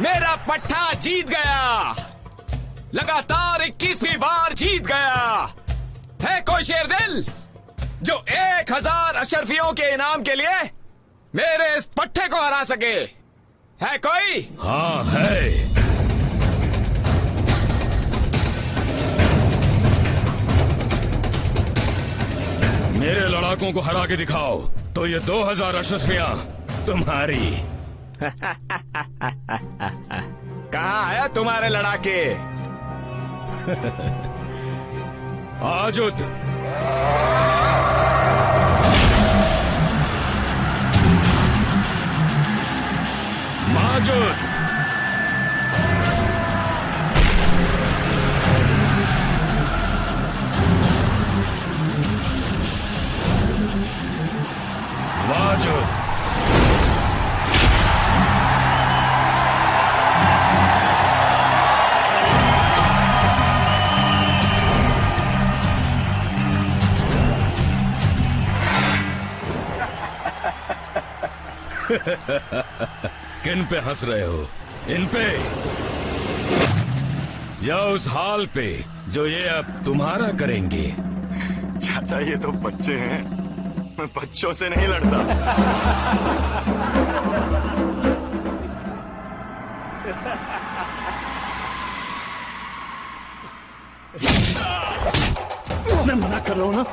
मेरा पट्टा जीत गया, लगातार 21वीं बार जीत गया। है कोई शेर दिल जो 1000 अशरफियों के इनाम के लिए मेरे इस पट्टे को हरा सके? है कोई? हाँ है। मेरे लड़ाकों को हरा के दिखाओ तो ये 2000 अशरफियां तुम्हारी। कहाँ है तुम्हारे लड़ाके? आजुद, माजुद, वाजुद, किन पे हंस रहे हो? इन पे या उस हाल पे जो ये अब तुम्हारा करेंगे? चाचा ये तो बच्चे हैं, मैं बच्चों से नहीं लड़ता। मैं मना कर रहा हूं ना।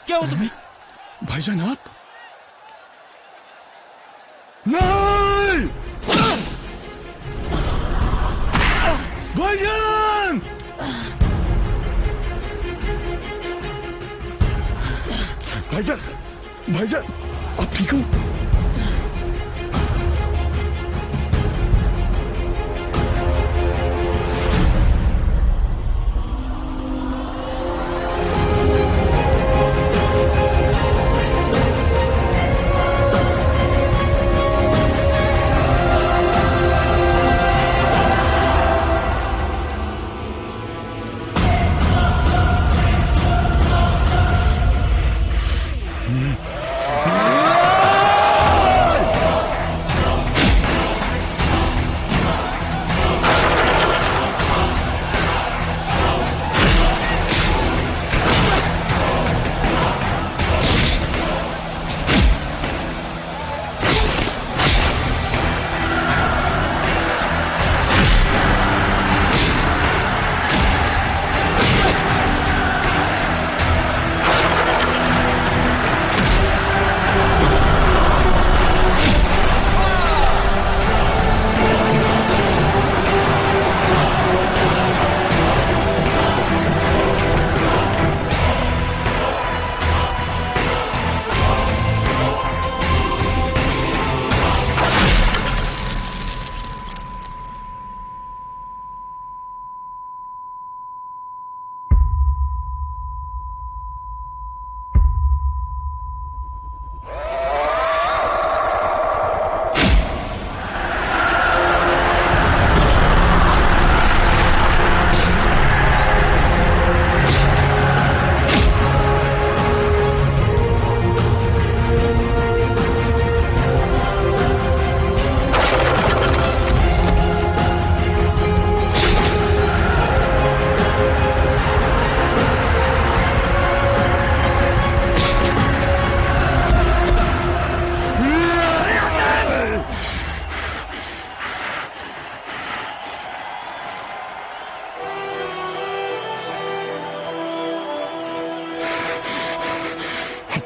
क्या हो तुम्हें? भाईजान आप? नहीं! भाईजान! भाईजान, भाईजान, आप ठीक हो?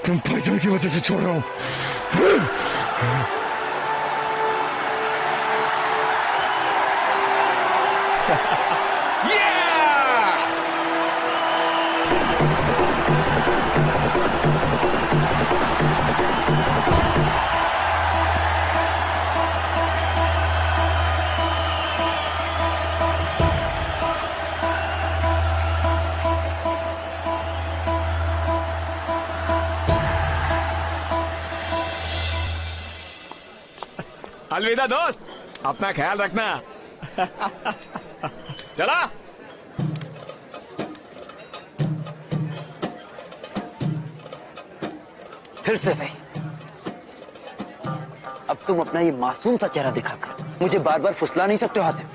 तुम भाईजान की वजह से छोड़ रहा हूं। अलविदा दोस्त, अपना ख्याल रखना। चला। फिर से भाई, अब तुम अपना ये मासूम सा चेहरा दिखाकर मुझे बार बार फुसला नहीं सकते हो हातिम।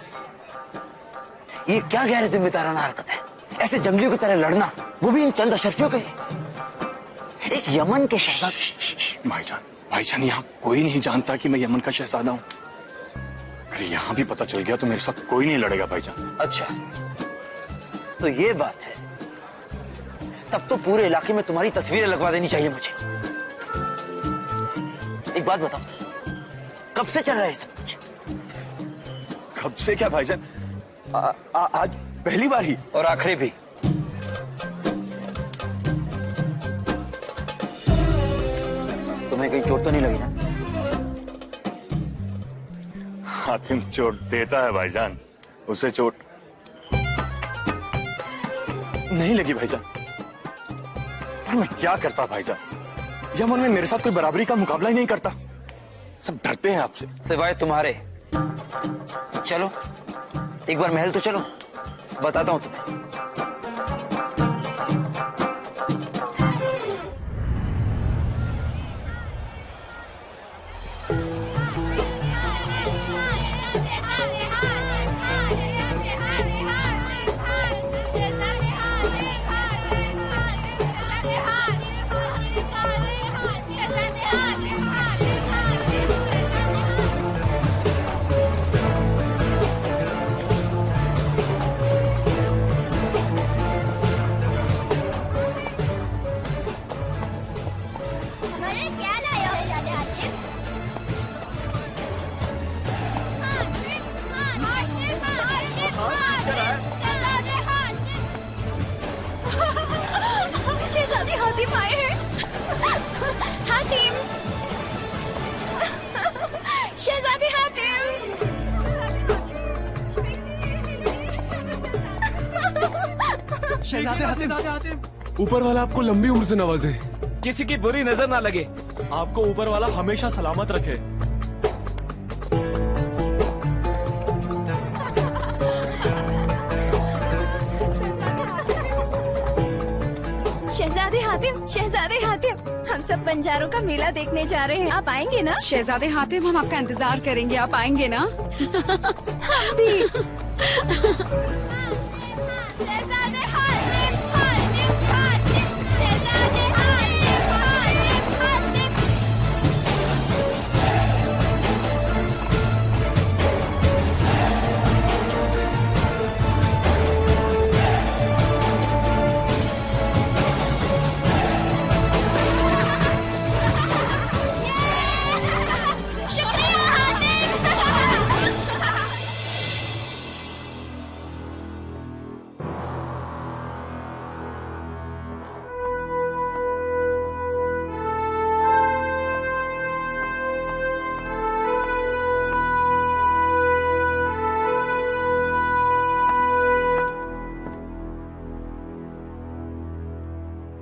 ये क्या गैर जिम्मेदाराना हरकत है, ऐसे जंगलियों की तरह लड़ना, वो भी इन चंद अशरफियों के लिए। एक यमन के शहजादे। भाईजान यहाँ कोई नहीं जानता कि मैं यमन का शहजादा हूँ। अगर यहाँ भी पता चल गया तो मेरे साथ कोई नहीं लड़ेगा भाईजान। अच्छा, तो ये बात है। तब तो पूरे इलाके में तुम्हारी तस्वीरें लगवा देनी चाहिए मुझे। एक बात बताओ, कब से चल रहा है सब कुछ? कब से क्या भाईजान, आज पहली बार ही और आखिरी भी। तुम्हें कहीं चोट तो नहीं लगी ना? हातिम चोट देता है भाईजान, उसे चोट नहीं लगी भाईजान। पर मैं क्या करता भाईजान, यमन में मेरे साथ कोई बराबरी का मुकाबला ही नहीं करता। सब डरते हैं आपसे। सिवाय तुम्हारे। चलो एक बार महल तो चलो, बताता हूं तुम्हें। शहजादे हातिम आए हैं। हातिम, शहजादे हातिम। शहजादे हातिम, ऊपर वाला आपको लंबी उम्र से नवाजे, किसी की बुरी नजर ना लगे, आपको ऊपर वाला हमेशा सलामत रखे। शहजादे हातिम, हम सब बंजारों का मेला देखने जा रहे हैं, आप आएंगे ना? शहजादे हातिम, हम आपका इंतजार करेंगे, आप आएंगे ना? हम भी। शहजादे हातिम, हातिम, हातिम, शहजादे हातिम, हातिम,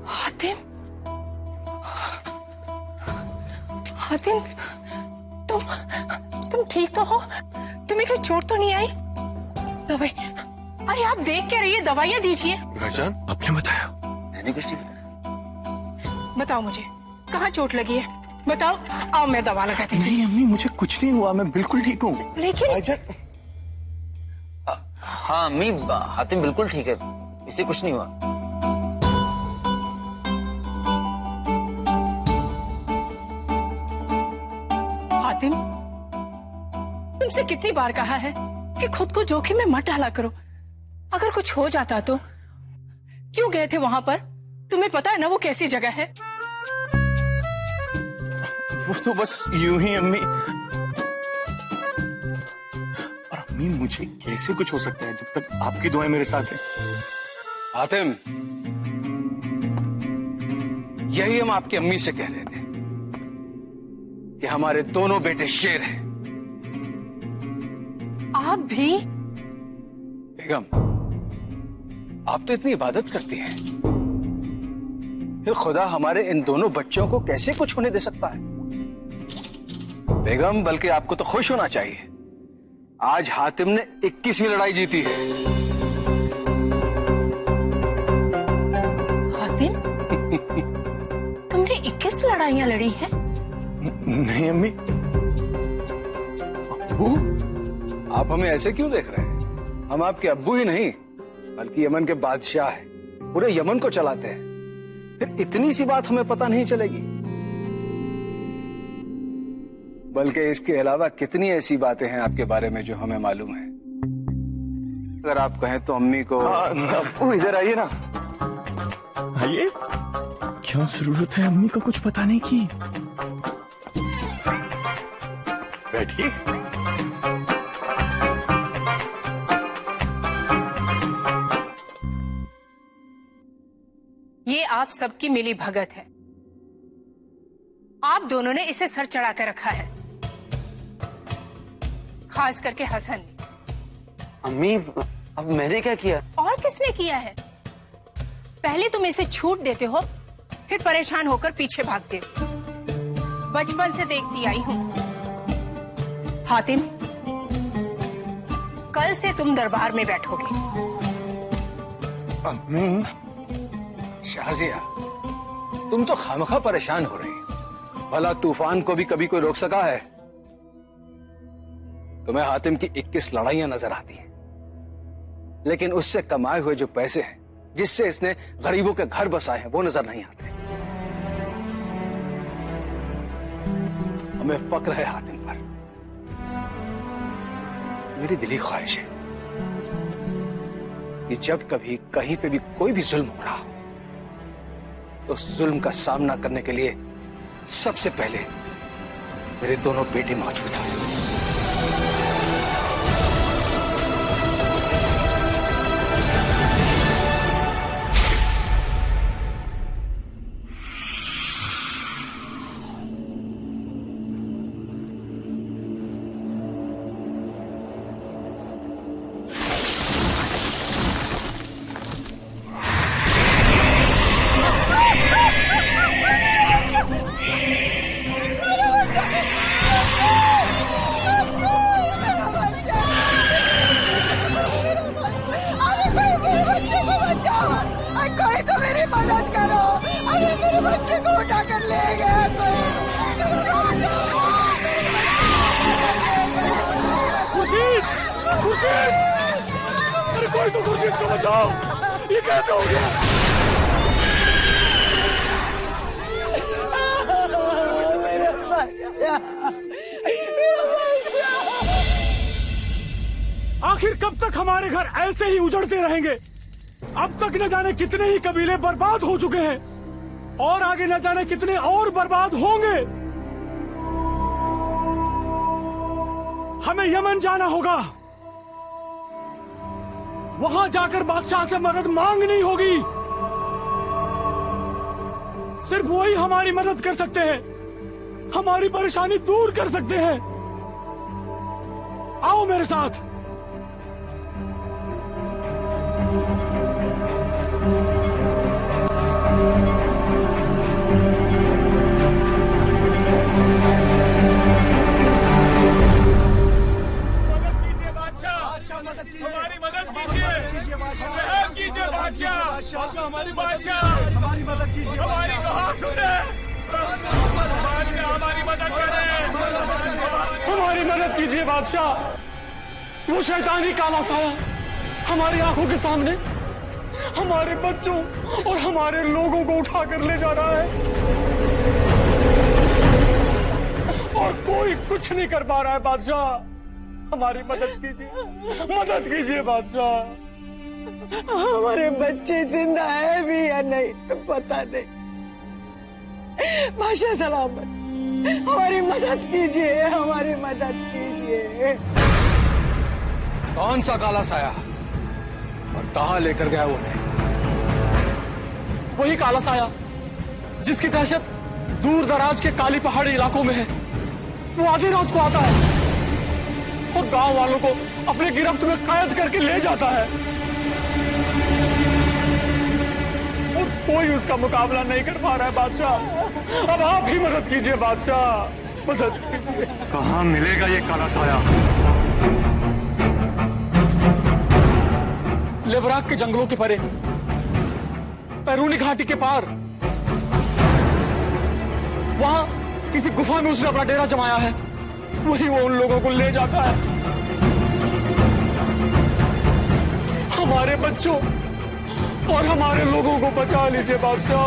हातिम। हातिम, तुम ठीक तो हो? तुम्हें कोई चोट तो नहीं आई? दवाई, अरे आप देख क्या रही है, दवाइयाँ दीजिए। भाईजान आपने बताया? मैंने कुछ नहीं बताया। बताओ मुझे, कहाँ चोट लगी है? बताओ, आओ मैं दवा लगा देती हूँ। नहीं अम्मी, मुझे कुछ नहीं हुआ, मैं बिल्कुल ठीक हूँ। लेकिन भाईजान, हाँ अम्मी, हातिम बिल्कुल ठीक है, इसे कुछ नहीं हुआ। हातिम, तुमसे कितनी बार कहा है कि खुद को जोखिम में मत डाला करो। अगर कुछ हो जाता तो? क्यों गए थे वहां पर? तुम्हें पता है ना वो कैसी जगह है? वो तो बस यूं ही अम्मी। और अम्मी मुझे कैसे कुछ हो सकता है जब तक आपकी दुआएं मेरे साथ हैं। हातिम, यही हम आपकी अम्मी से कह रहे थे कि हमारे दोनों बेटे शेर हैं। आप भी? बेगम, आप तो इतनी इबादत करती हैं, फिर खुदा हमारे इन दोनों बच्चों को कैसे कुछ होने दे सकता है? बेगम, बल्कि आपको तो खुश होना चाहिए, आज हातिम ने 21वीं लड़ाई जीती है। हातिम, तुमने 21 लड़ाइयां लड़ी हैं? नहीं अम्मी। अब्बू? आप हमें ऐसे क्यों देख रहे हैं? हम आपके अब्बू ही नहीं बल्कि यमन के बादशाह हैं, पूरे यमन को चलाते हैं। फिर इतनी सी बात हमें पता नहीं चलेगी? बल्कि इसके अलावा कितनी ऐसी बातें हैं आपके बारे में जो हमें मालूम है। अगर आप कहें तो अम्मी को। अब्बू इधर आइए ना। आइए। क्यों जरूरत है अम्मी को कुछ बताने की? बैठिए। ये आप सबकी मिली भगत है। आप दोनों ने इसे सर चढ़ा कर रखा है, खास करके हसन ने। अम्मी, अब मैंने क्या किया? और किसने किया है? पहले तुम इसे छूट देते हो, फिर परेशान होकर पीछे भागते हो। बचपन से देखती आई हूं। हातिम, कल से तुम दरबार में बैठोगे। अम्मी। शाहजिया, तुम तो खामखा परेशान हो रही हो। भला तूफान को भी कभी कोई रोक सका है? तुम्हें हातिम की 21 लड़ाइयां नजर आती हैं, लेकिन उससे कमाए हुए जो पैसे हैं, जिससे इसने गरीबों के घर बसाए हैं, वो नजर नहीं आते। हमें फक्र है हातिम पर। मेरी दिली ख्वाहिश है कि जब कभी कहीं पे भी कोई भी जुल्म हो रहा हो, तो उस जुल्म का सामना करने के लिए सबसे पहले मेरे दोनों बेटे मौजूद हैं। कोई तो मेरी मदद करो। अरे मेरे बच्चे को उठा कर ले गया कोई। खुर्शीद! खुर्शीद! अरे कोई तो खुर्शीद को बचाओ! ये कैसे हो गया? आखिर कब तक हमारे घर ऐसे ही उजड़ते रहेंगे? अब तक न जाने कितने ही कबीले बर्बाद हो चुके हैं और आगे न जाने कितने और बर्बाद होंगे। हमें यमन जाना होगा। वहां जाकर बादशाह से मदद मांगनी होगी। सिर्फ वही हमारी मदद कर सकते हैं, हमारी परेशानी दूर कर सकते हैं। आओ मेरे साथ। हमारी मदद कीजिए बादशाह, हमारी बादशाह, हमारी मदद कीजिए, हमारी दुआ सुने बादशाह, हमारी मदद करें, हमारी मदद कीजिए बादशाह। वो शैतानी काला साया हमारी आंखों के सामने हमारे बच्चों और हमारे लोगों को उठाकर ले जा रहा है और कोई कुछ नहीं कर पा रहा है बादशाह। हमारी मदद कीजिए बादशाह। हमारे बच्चे जिंदा है भी या नहीं पता नहीं। बादशाह सलामत, हमारी मदद कीजिए, हमारी मदद कीजिए। कौन सा काला साया और कहां लेकर गया उन्हें? वही काला साया जिसकी दहशत दूर दराज के काली पहाड़ी इलाकों में है। वो आधी रात को आता है और गांव वालों को अपने गिरफ्त में कैद करके ले जाता है और कोई उसका मुकाबला नहीं कर पा रहा है बादशाह। अब आप ही मदद कीजिए बादशाह, मदद कीजिए। कहाँ मिलेगा ये काला साया? लेबराक के जंगलों के परे, पैरूनी घाटी के पार, वहां किसी गुफा में उसने अपना डेरा जमाया है। वही वो उन लोगों को ले जाता है। हमारे बच्चों और हमारे लोगों को बचा लीजिए बादशाह।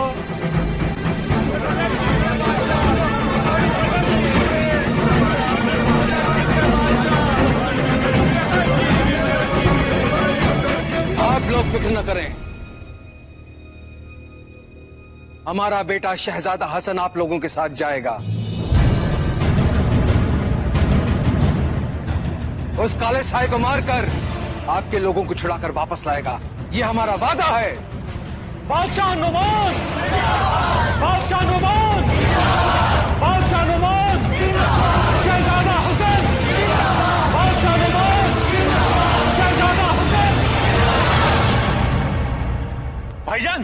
आप लोग फिक्र न करें, हमारा बेटा शहजादा हसन आप लोगों के साथ जाएगा। उस काले साए को मारकर आपके लोगों को छुड़ाकर वापस लाएगा। ये हमारा वादा है। बादशाह नुमान, बादशाह नुमान, बादशाह नुमान, शहजादा हसन, बादशाह नुमान, शहजादा हसन। भाईजान,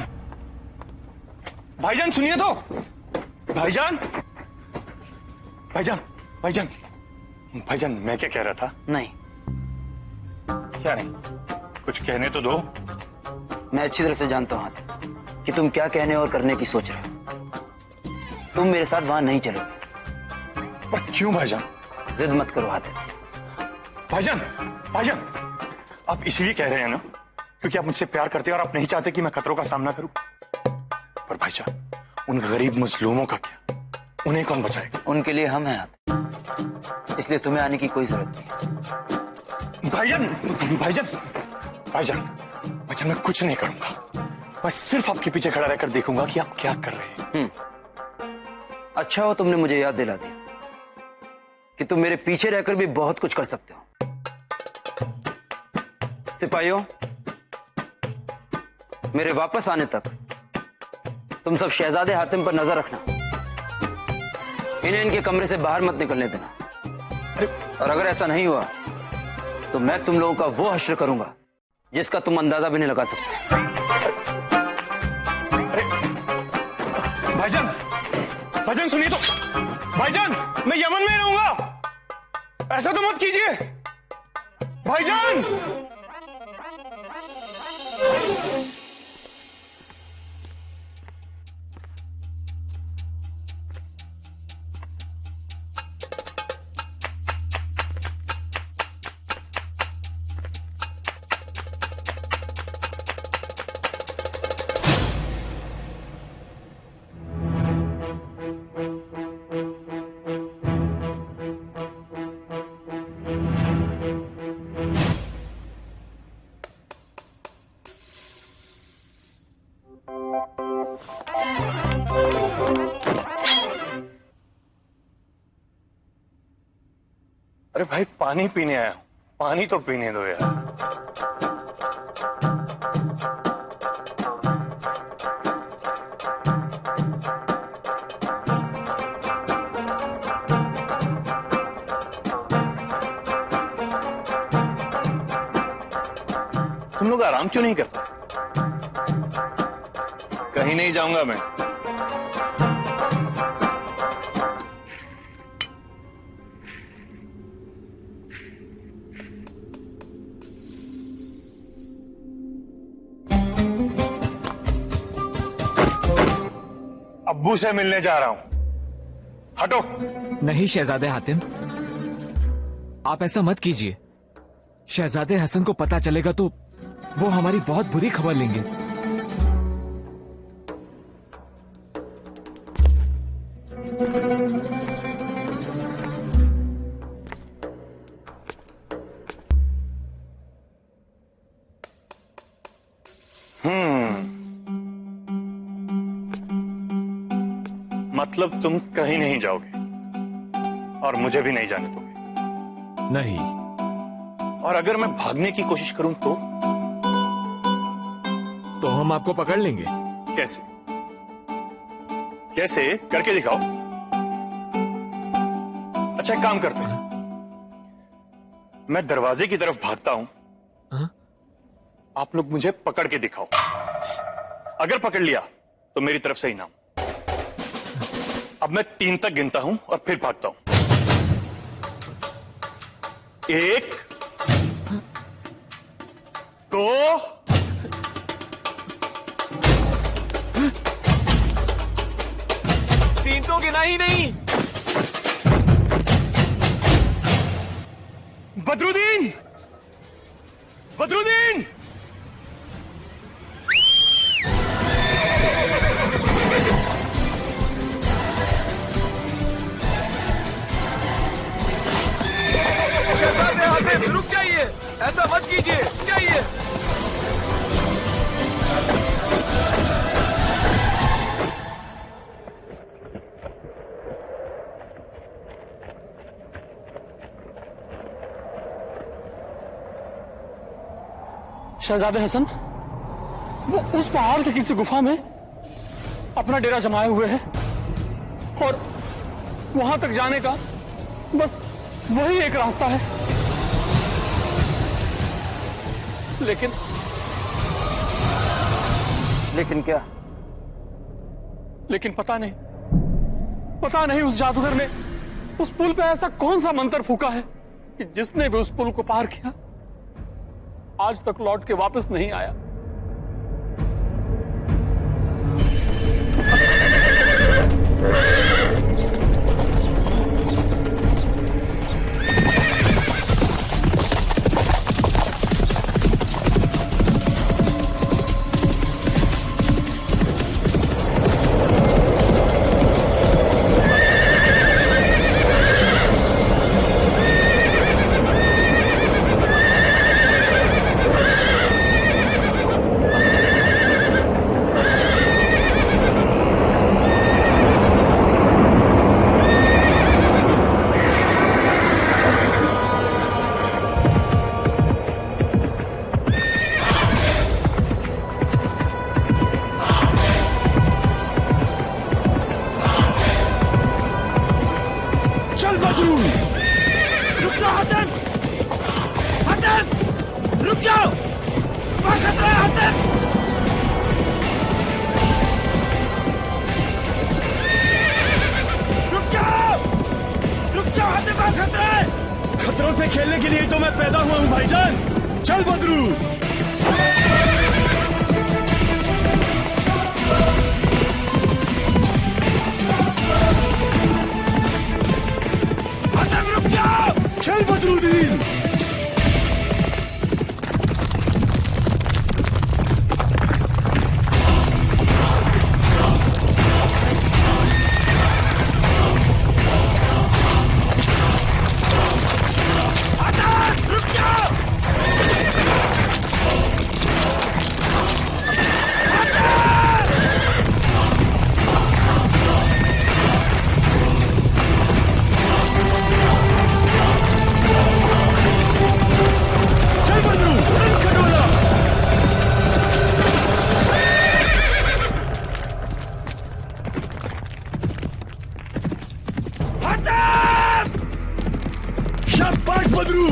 भाईजान सुनिए तो। भाईजान, भाईजान, भाईजान, भाईजान, मैं क्या कह रहा था? नहीं, क्या नहीं? कुछ कहने तो दो। मैं अच्छी तरह से जानता हूं हातिम कि तुम क्या कहने और करने की सोच रहे हो। तुम मेरे साथ वहां नहीं चलोगे। पर क्यों भाईजान? जिद मत करो हातिम। भाईजान, भाईजान, आप इसलिए कह रहे हैं ना क्योंकि आप मुझसे प्यार करते हैं और आप नहीं चाहते कि मैं खतरों का सामना करूं। पर भाईजान, उन गरीब मजलूमों का क्या? उन्हें कौन बचाएगा? उनके लिए हम हैं हातिम, इसलिए तुम्हें आने की कोई जरूरत नहीं। भाईजान, भाईजान, भाईजान, भाईजान, मैं कुछ नहीं करूंगा। मैं सिर्फ आपके पीछे खड़ा रहकर देखूंगा कि आप क्या कर रहे हैं। अच्छा हो तुमने मुझे याद दिला दिया कि तुम मेरे पीछे रहकर भी बहुत कुछ कर सकते हो। सिपाहियों, मेरे वापस आने तक तुम सब शहजादे हातिम पर नजर रखना। इन्हें इनके कमरे से बाहर मत निकलने देना। और अगर ऐसा नहीं हुआ तो मैं तुम लोगों का वो हश्र करूंगा जिसका तुम अंदाजा भी नहीं लगा सकते। भाईजान, भाईजान सुनिए तो। भाईजान, मैं यमन में रहूंगा। ऐसा तो मत कीजिए भाईजान। अरे भाई, पानी पीने आया हूं। पानी तो पीने दो यार। तुम लोग आराम क्यों नहीं करते? कहीं नहीं जाऊंगा मैं। अब्बू से मिलने जा रहा हूं। हटो। नहीं शहजादे हातिम, आप ऐसा मत कीजिए। शहजादे हसन को पता चलेगा तो वो हमारी बहुत बुरी खबर लेंगे। मतलब तुम कहीं नहीं जाओगे? और मुझे भी नहीं जाने दोगे? नहीं। और अगर मैं भागने की कोशिश करूं तो हम आपको पकड़ लेंगे। कैसे? कैसे? करके दिखाओ। अच्छा एक काम करते हैं, मैं दरवाजे की तरफ भागता हूं, आप लोग मुझे पकड़ के दिखाओ। अगर पकड़ लिया तो मेरी तरफ से इनाम। अब मैं 3 तक गिनता हूं और फिर भागता हूं। 1 2 3 तो गिना ही नहीं। बदरुद्दीन! बदरुद्दीन! शहजादे हातिम, रुक जाइए, ऐसा मत कीजिए, जाइए। शहजादे हसन वो उस पहाड़ की किसी गुफा में अपना डेरा जमाए हुए है और वहां तक जाने का बस वही एक रास्ता है। लेकिन क्या? लेकिन पता नहीं उस जादूगर ने उस पुल पे ऐसा कौन सा मंत्र फूका है कि जिसने भी उस पुल को पार किया आज तक लौट के वापस नहीं आया। खतरों से खेलने के लिए तो मैं पैदा हुआ हूं भाईजान। चल बदरू। रुक जाओ। चल बदरुद्दीन। शाबाश बदरू।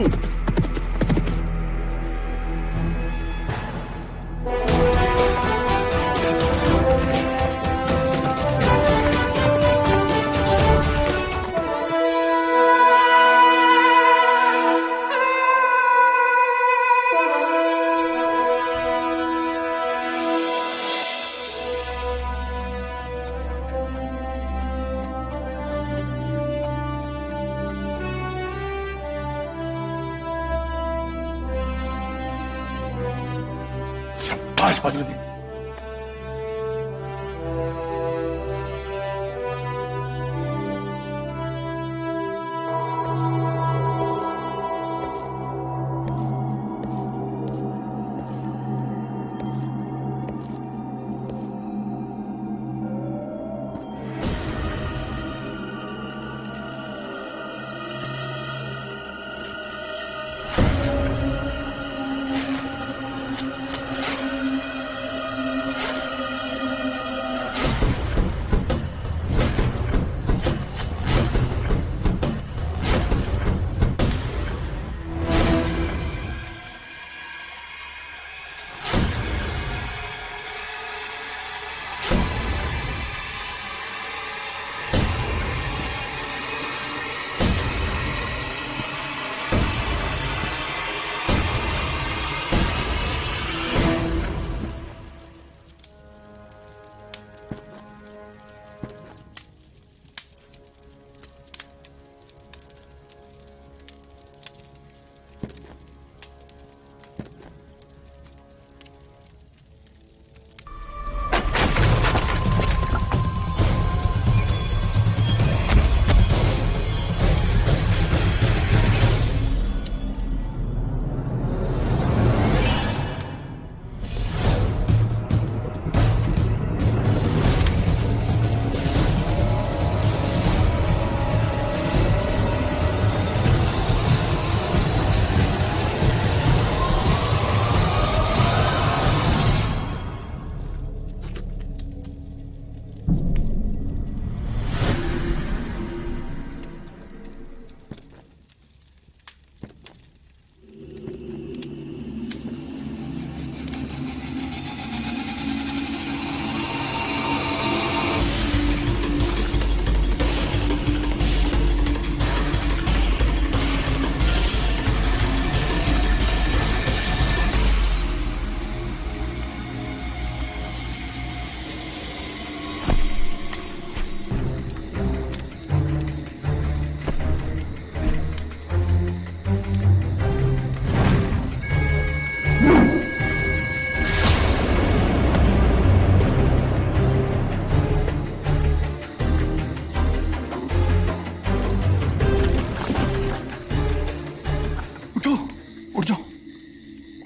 शाबाश बदरुद्दीन।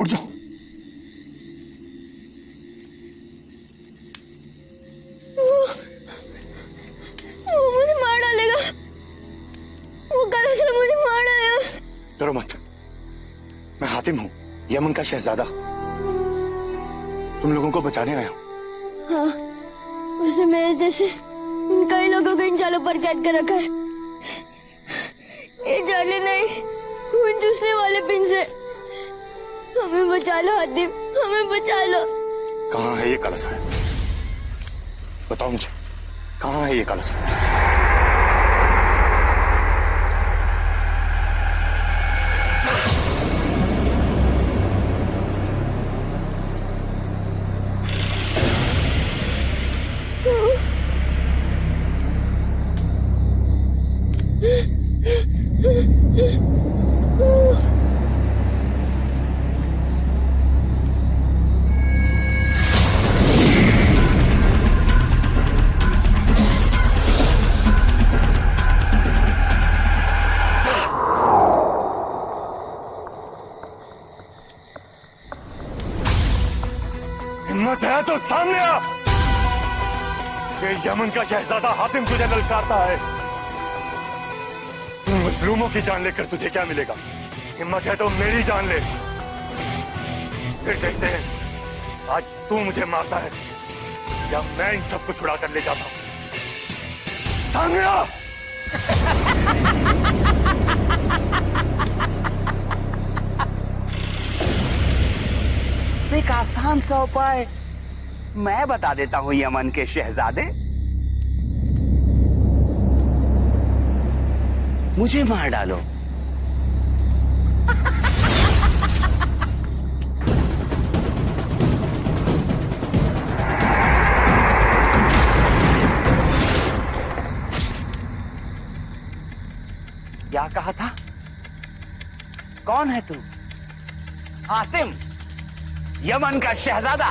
उठ जाओ। वो मुझे मार डालेगा, वो गलत से मुझे मार डालेगा। डरो मत, मैं हातिम हूँ, यमन का शहजादा, तुम लोगों को बचाने आया हूँ। हाँ, उसने मेरे जैसे कई लोगों को इन जालों पर कैद कर रखा है। ये जाले नहीं, वो दूसरे वाले पिन से। हमें बचा लो हातिम, हमें बचा लो। कहाँ है ये कलश है? बताओ मुझे, कहाँ है ये कलश है? हिम्मत है तो सामने आ। ये यमन का शहजादा हातिम तुझे ललकारता है। मजलूमों की जान लेकर तुझे क्या मिलेगा? हिम्मत है तो मेरी जान ले, फिर देखते हैं आज तू मुझे मारता है या मैं इन सबको छुड़ा कर ले जाता हूं। सामने आ। एक आसान सा उपाय मैं बता देता हूं यमन के शहजादे, मुझे मार डालो। क्या कहा था? कौन है तू? हातिम, यमन का शहजादा।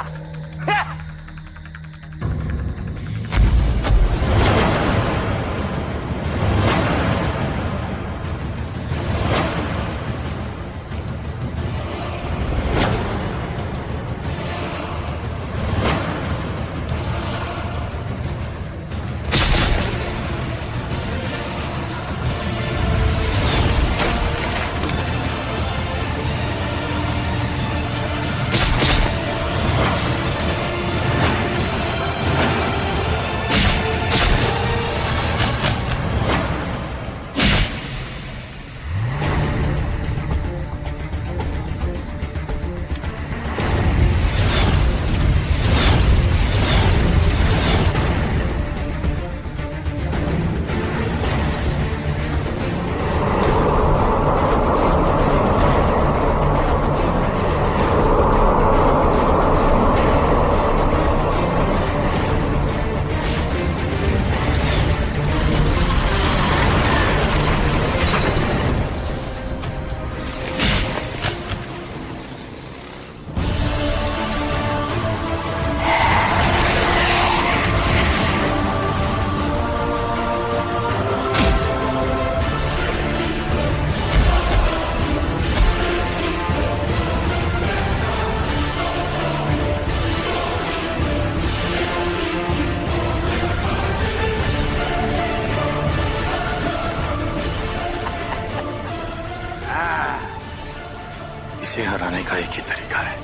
इसे हराने का एक ही तरीका है,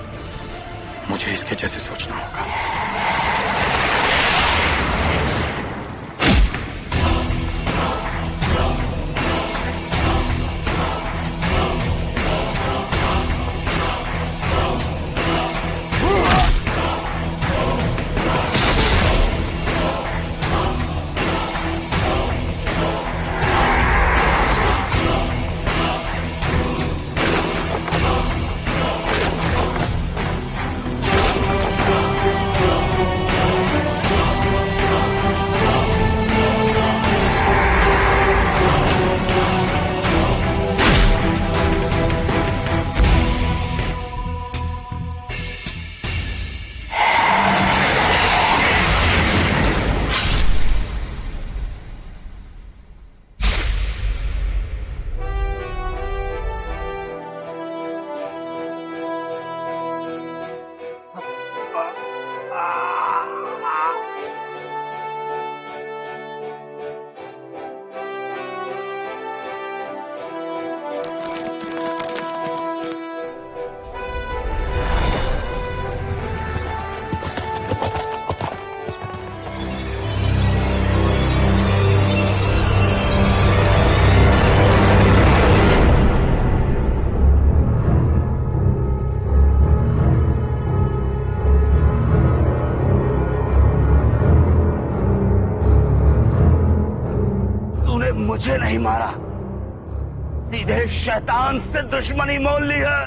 मुझे इसके जैसे सोचना होगा। मुझे नहीं मारा, सीधे शैतान से दुश्मनी मोल ली है।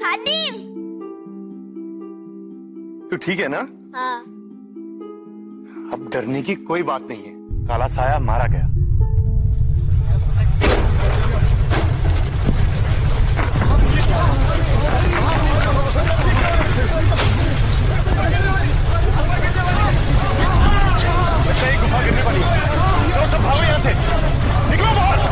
हातिम, तू ठीक है ना? हाँ। अब डरने की कोई बात नहीं है, काला साया मारा गया। बच्चा एक गुफा गिरने वाली है, तो सब भागो यहाँ से, निकलो बाहर।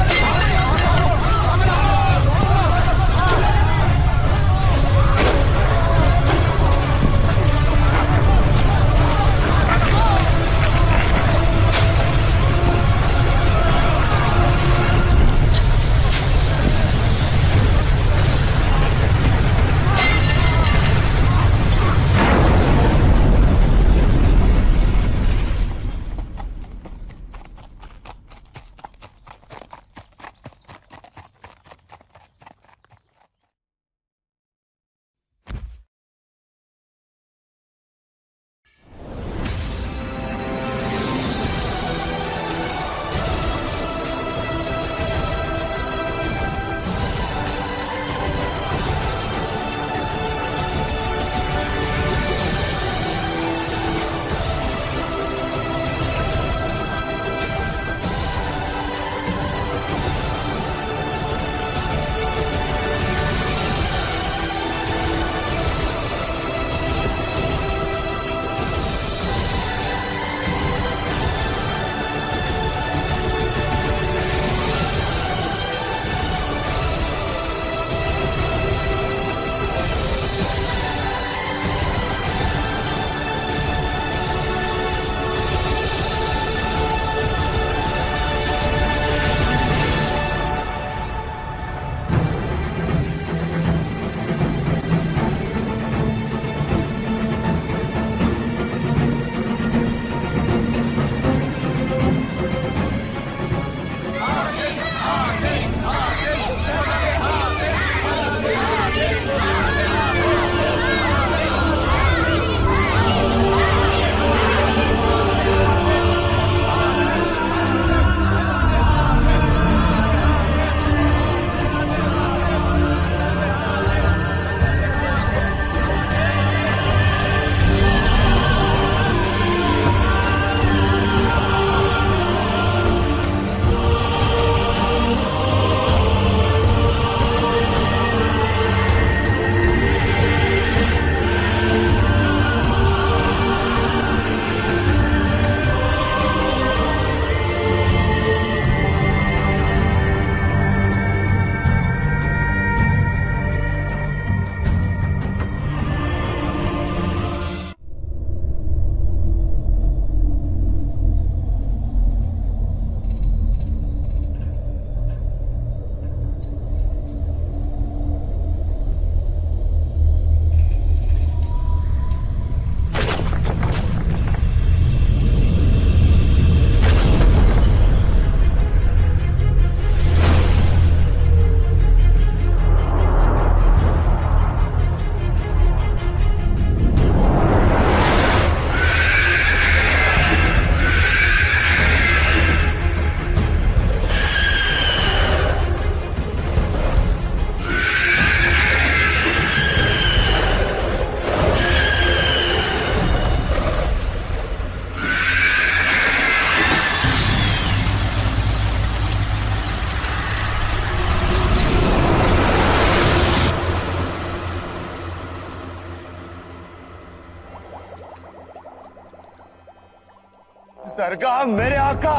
सरगाम मेरे आका,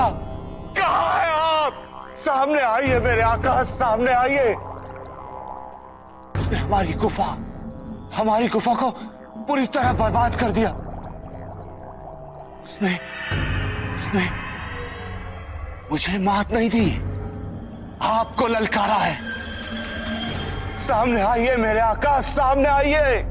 कहाँ है आप? सामने आइए मेरे आका, सामने आइए। उसने हमारी गुफा को पूरी तरह बर्बाद कर दिया। उसने मुझे मात नहीं दी, आपको ललकारा है। सामने आइए मेरे आका, सामने आइए।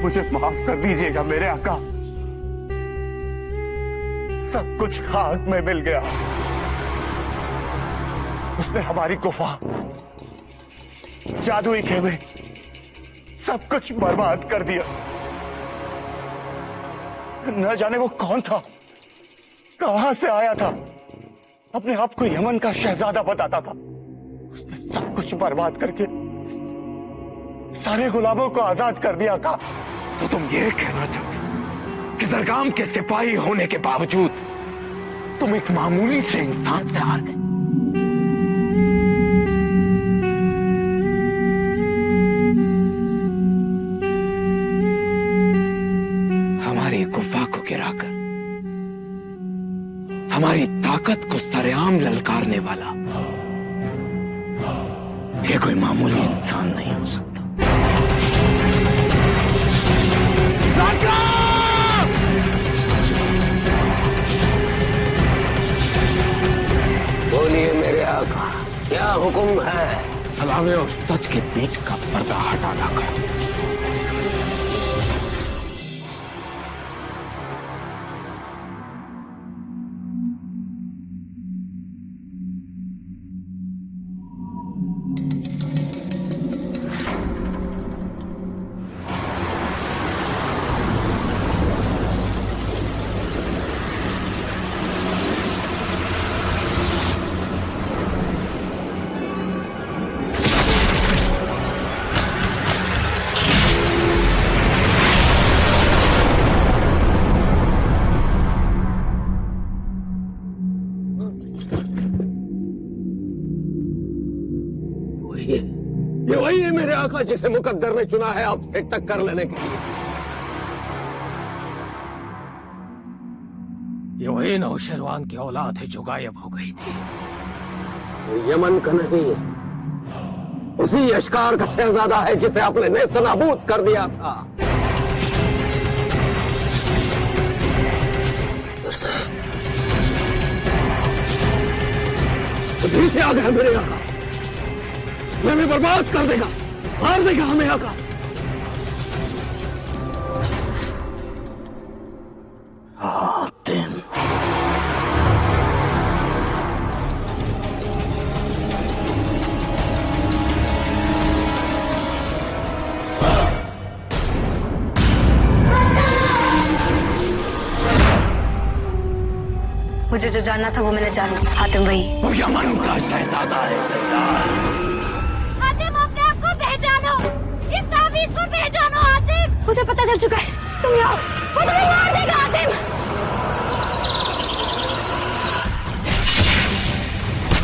मुझे माफ कर दीजिएगा मेरे आका, सब कुछ खाक में मिल गया। उसने हमारी गुफा, जादुई खेमे, सब कुछ बर्बाद कर दिया। न जाने वो कौन था, कहां से आया था, अपने आप को यमन का शहजादा बताता था। उसने सब कुछ बर्बाद करके सारे गुलामों को आजाद कर दिया। का तो तुम ये कहना चाहते कि जरगाम के सिपाही होने के बावजूद तुम एक मामूली से इंसान से हार गए? हमारी गुफा को गिराकर हमारी ताकत को सरेआम ललकारने वाला ये कोई मामूली इंसान नहीं हो सकता। बोलिए मेरे आका, क्या हुक्म है? सलामे और सच के बीच का पर्दा हटाना कर। ये वही है मेरे आका जिसे मुकद्दर ने चुना है आपसे टक्कर लेने के लिए। ये वही नौशेरवान की औलाद है जो गायब हो गई थी। यमन का नहीं, उसी अशकार का शहजादा है जिसे आपने नेस्त नाबूद कर दिया था। उसी से आ गया मेरे आका, हमें बर्बाद कर देगा, मार देगा हमें आका। हातिम, मुझे जो जानना था वो मैंने जान लिया। हातिम वही, वो यमन का शहजादा है। हातिम अपने आप को पहचानो, इस ताबीज को पहचानो हातिम। मुझे पता चल चुका है, तुम यहाँ, वो तुम्हें मार देगा हातिम।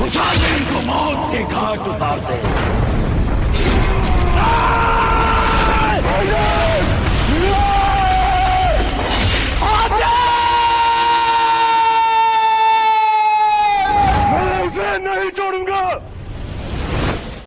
उस आदमी को मौत के घाट उतार दे।